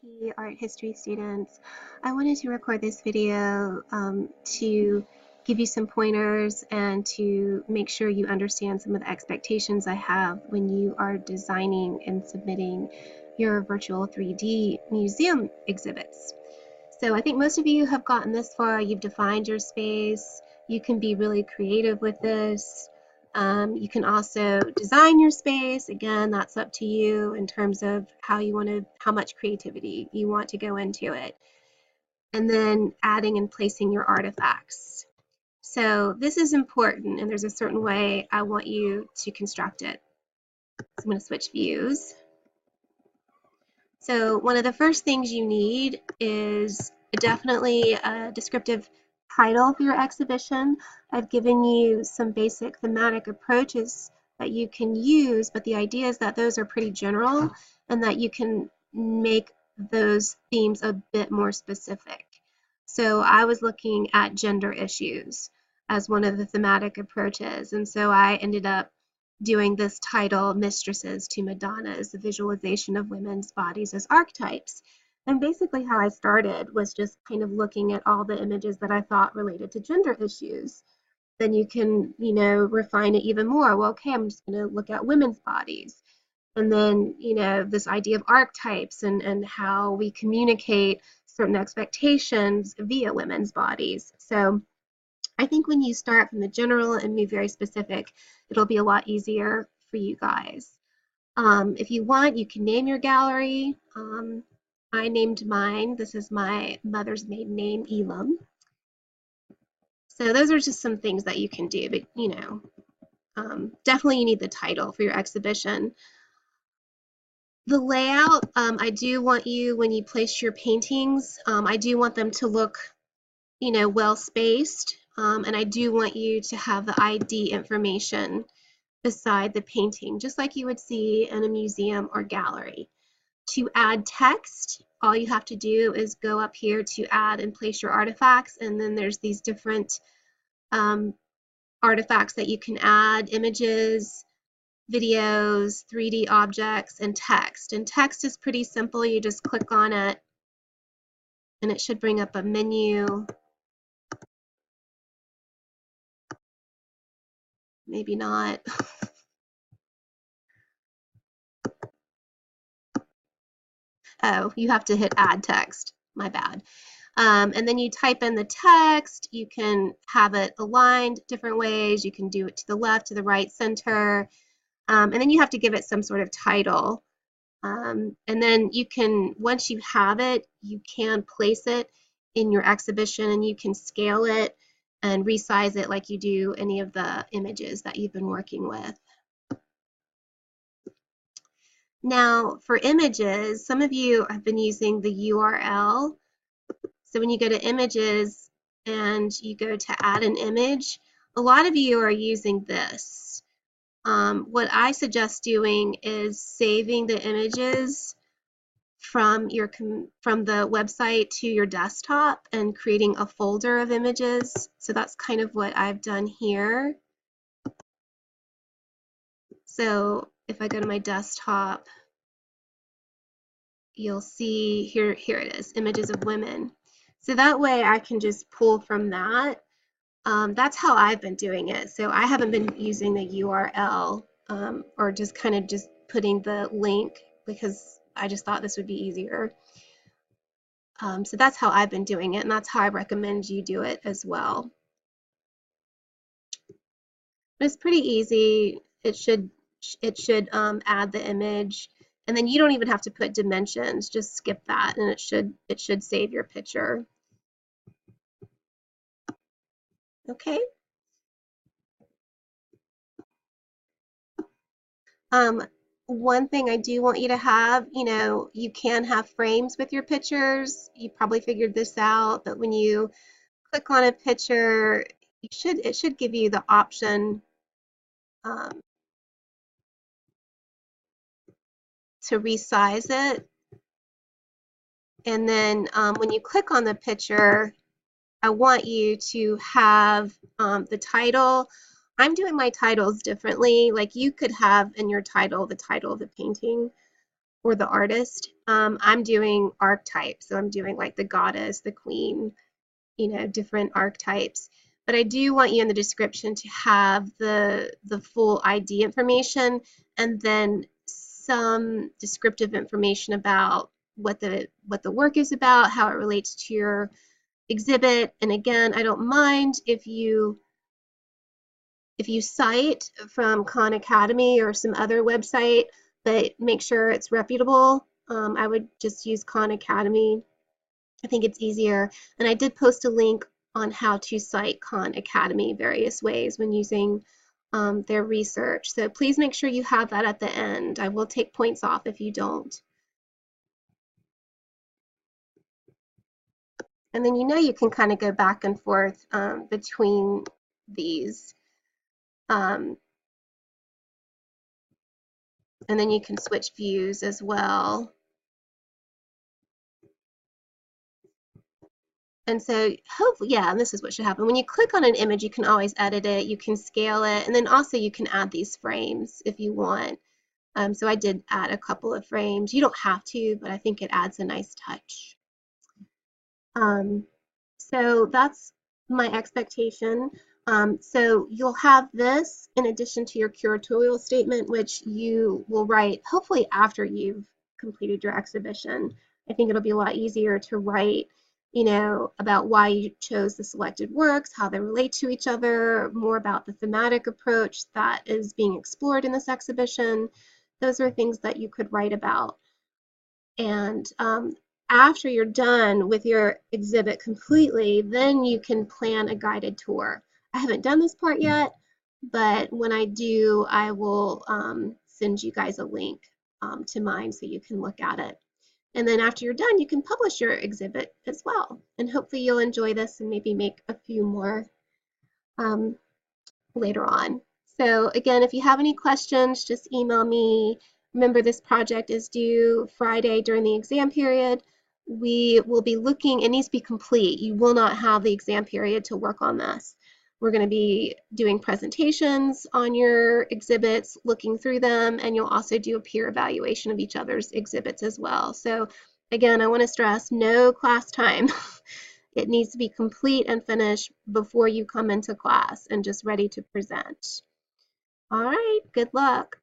AP art history students. I wanted to record this video to give you some pointers and to make sure you understand some of the expectations I have when you are designing and submitting your virtual 3D museum exhibits. So I think most of you have gotten this far. You've defined your space. You can be really creative with this. You can also design your space. Again, that's up to you in terms of how much creativity you want to go into it. And then adding and placing your artifacts. So this is important, and there's a certain way I want you to construct it. So I'm going to switch views. So one of the first things you need is definitely a descriptive title for your exhibition. I've given you some basic thematic approaches that you can use, but the idea is that those are pretty general and that you can make those themes a bit more specific. So I was looking at gender issues as one of the thematic approaches, and so I ended up doing this title, Mistresses to Madonnas, the visualization of women's bodies as archetypes. And basically how I started was just kind of looking at all the images that I thought related to gender issues. Then you can, refine it even more. Well, okay, I'm just going to look at women's bodies. And then, this idea of archetypes and how we communicate certain expectations via women's bodies. So I think when you start from the general and move very specific, it'll be a lot easier for you guys. If you want, you can name your gallery. I named mine. This is my mother's maiden name, Elam. So those are just some things that you can do, but definitely you need the title for your exhibition. The layout, I do want you, when you place your paintings, I do want them to look, well spaced. And I do want you to have the ID information beside the painting, just like you would see in a museum or gallery. To add text, all you have to do is go up here to add and place your artifacts, and then there's these different artifacts that you can add: images, videos, 3D objects, and text. And text is pretty simple. You just click on it, and it should bring up a menu. Maybe not. Oh, you have to hit add text. My bad. And then you type in the text. You can have it aligned different ways. You can do it to the left, to the right, center. And then you have to give it some sort of title. And then you can, once you have it, you can place it in your exhibition, and you can scale it and resize it like you do any of the images that you've been working with. Now, for images, some of you have been using the URL. So when you go to images and you go to add an image, a lot of you are using this. What I suggest doing is saving the images from the website to your desktop and creating a folder of images. So that's kind of what I've done here. So if I go to my desktop, you'll see here it is, images of women. So that way I can just pull from that. That's how I've been doing it. So I haven't been using the URL or just kind of just putting the link, because I just thought this would be easier. So that's how I've been doing it, and that's how I recommend you do it as well. But it's pretty easy. It should add the image, and then you don't even have to put dimensions. Just skip that, and it should save your picture. Okay. One thing I do want you to have, you can have frames with your pictures. You probably figured this out, but when you click on a picture, it should give you the option to resize it. And then when you click on the picture, I want you to have the title. I'm doing my titles differently. Like, you could have in your title the title of the painting, or the artist. I'm doing archetypes, so I'm doing like the goddess, the queen, different archetypes. But I do want you in the description to have the full ID information and then some descriptive information about what the work is about, how it relates to your exhibit. And again, I don't mind if you cite from Khan Academy or some other website, but make sure it's reputable. I would just use Khan Academy. I think it's easier. And I did post a link on how to cite Khan Academy various ways when using their research. So please make sure you have that at the end. I will take points off if you don't. And then you can kind of go back and forth between these. Um, and then you can switch views as well. And so hopefully, yeah, and this is what should happen. When you click on an image, you can always edit it, you can scale it, and then also you can add these frames if you want. So I did add a couple of frames. You don't have to, but I think it adds a nice touch. So that's my expectation. So you'll have this in addition to your curatorial statement, which you will write hopefully after you've completed your exhibition. I think it'll be a lot easier to write, about why you chose the selected works, how they relate to each other, more about the thematic approach that is being explored in this exhibition. Those are things that you could write about. And after you're done with your exhibit completely, then you can plan a guided tour. I haven't done this part yet, but when I do, I will send you guys a link to mine so you can look at it. And then after you're done, you can publish your exhibit as well. And hopefully you'll enjoy this and maybe make a few more later on. So again, if you have any questions, just email me. Remember, this project is due Friday during the exam period. We will be looking, it needs to be complete. You will not have the exam period to work on this. We're going to be doing presentations on your exhibits, looking through them, and you'll also do a peer evaluation of each other's exhibits as well. So again, I want to stress no class time. It needs to be complete and finished before you come into class and just ready to present. All right, good luck.